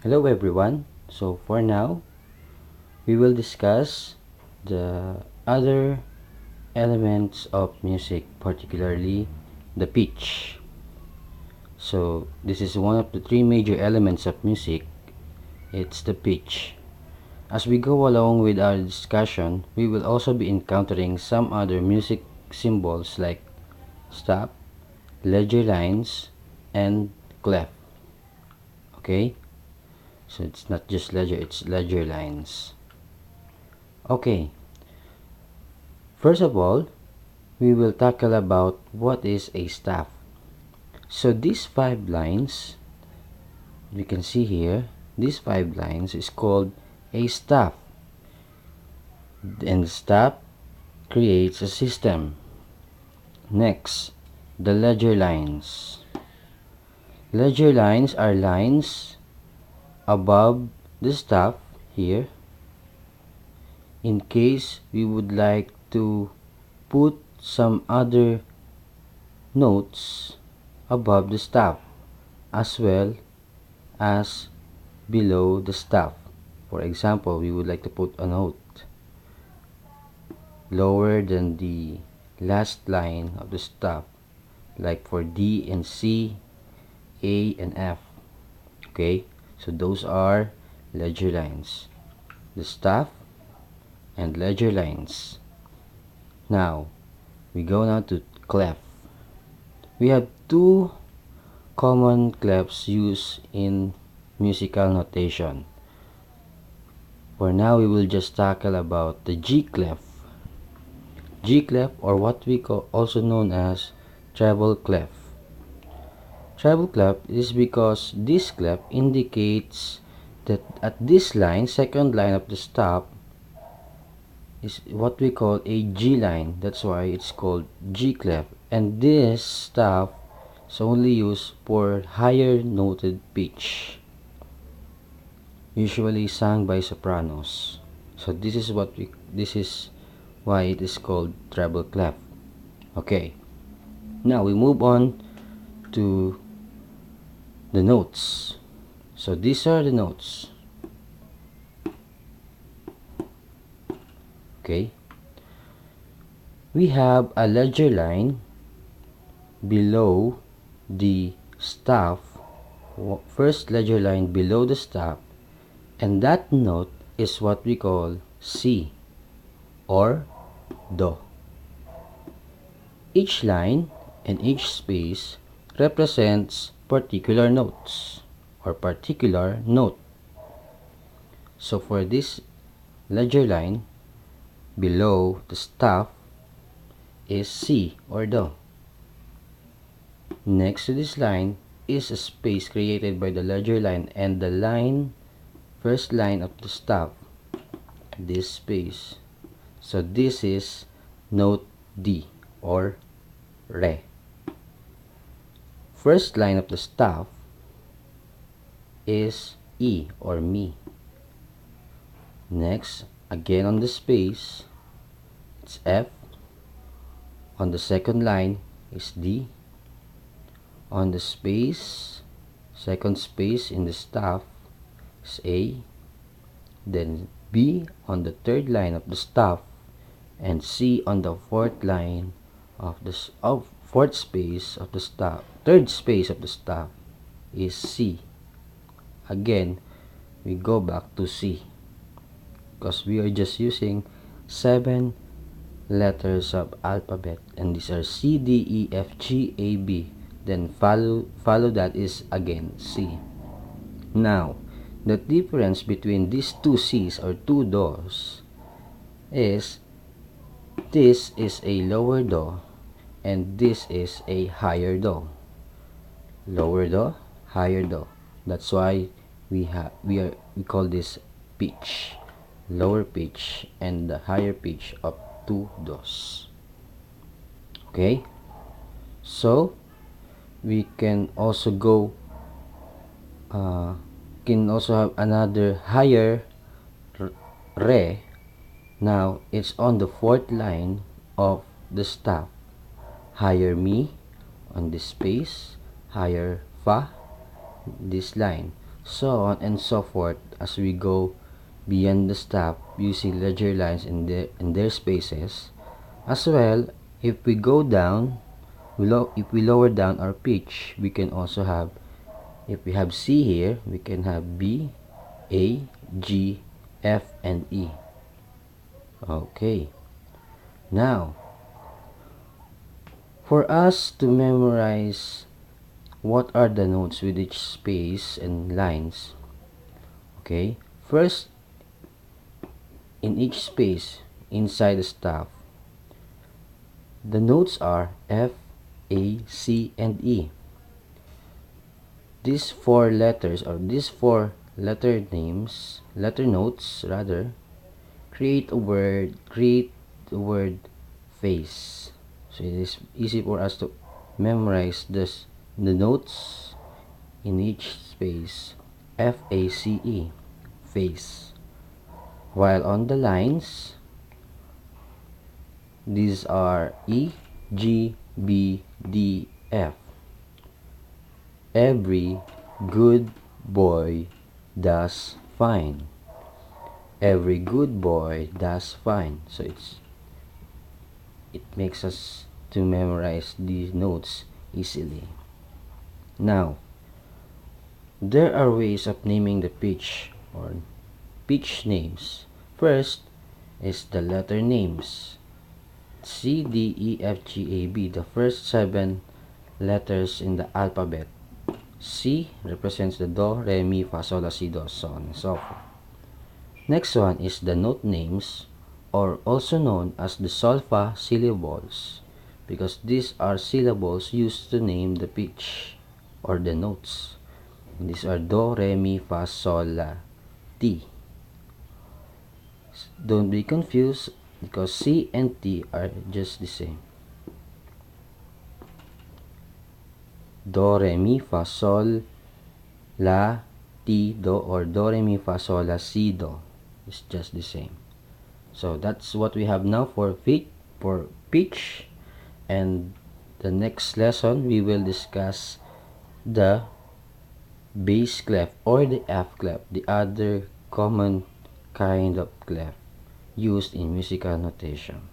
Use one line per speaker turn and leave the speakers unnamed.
Hello everyone. So for now, we will discuss the other elements of music, particularly the pitch. So this is one of the three major elements of music. It's the pitch. As we go along with our discussion, we will also be encountering some other music symbols like stop, ledger lines, and clef. Okay? So it's not just ledger, it's ledger lines. Okay, first of all, we will tackle about what is a staff. So these 5 lines, you can see here, these 5 lines is called a staff. And the staff creates a system. Next, the ledger lines. Ledger lines are lines above the staff here. In case we would like to put some other notes above the staff as well as below the staff. For example, we would like to put a note lower than the last line of the staff, like for D and C, A and F. Okay, so those are ledger lines, the staff and ledger lines. Now we go now to clef. We have two common clefs used in musical notation. For now, we will just tackle about the G clef. G clef, or what we call also known as treble clef. Treble clef is because this clef indicates that at this line, second line of the stop, is what we call a G line. That's why it's called G clef. And this stop is only used for higher noted pitch, usually sung by sopranos. So this is why it is called treble clef. Okay, now we move on to the notes. So these are the notes. Okay, we have a ledger line below the staff, first ledger line below the staff, and that note is what we call C or Do. Each line and each space represents particular notes or particular note. So for this ledger line below the staff is C or Do. Next to this line is a space created by the ledger line and the line, first line of the staff, this space. So this is note D or Re. First line of the staff is E or Mi. Next, again on the space, it's F. On the second line is D. On the space, second space in the staff is A. Then B on the third line of the staff, and C on the fourth line of the fourth space of the staff. Third space of the staff is C. Again, we go back to C because we are just using 7 letters of alphabet, and these are C, D, E, F, G, A, B. Then follow that is again C. Now, the difference between these two C's or two Do's is this is a lower Do and this is a higher Do. Lower Do, higher Do. That's why we call this pitch, lower pitch and the higher pitch of two Do's. Okay, so we can also go can also have another higher Re. Now it's on the fourth line of the staff. Higher Mi on this space, higher Fa, this line. so on and so forth as we go beyond the stop using ledger lines in their spaces. As well, if we go down, if we lower down our pitch, we can also have, if we have C here, we can have B, A, G, F, and E. Okay. Now, for us to memorize what are the notes with each space and lines, okay, first, in each space inside the staff, the notes are F, A, C, and E. These four letters, or these four letter notes rather, create the word face. So it is easy for us to memorize the notes in each space. F-A-C-E, face. While on the lines, these are E, G, B, D, F. Every good boy does fine. Every good boy does fine. So it makes us to memorize these notes easily. Now, there are ways of naming the pitch or pitch names. First is the letter names. C, D, E, F, G, A, B, the first 7 letters in the alphabet. C represents the do, re, mi, fa, sol, la, si, do, so on and so forth. Next one is the note names, or also known as the solfa syllables, because these are syllables used to name the pitch or the notes. And these are do, re, mi, fa, sol, la, ti. Don't be confused because C and T are just the same. Do, re, mi, fa, sol, la, ti, do, or do, re, mi, fa, sol, la, si, do. It's just the same. So that's what we have now for pitch. And the next lesson we will discuss the bass clef or the F clef, the other common kind of clef used in musical notation.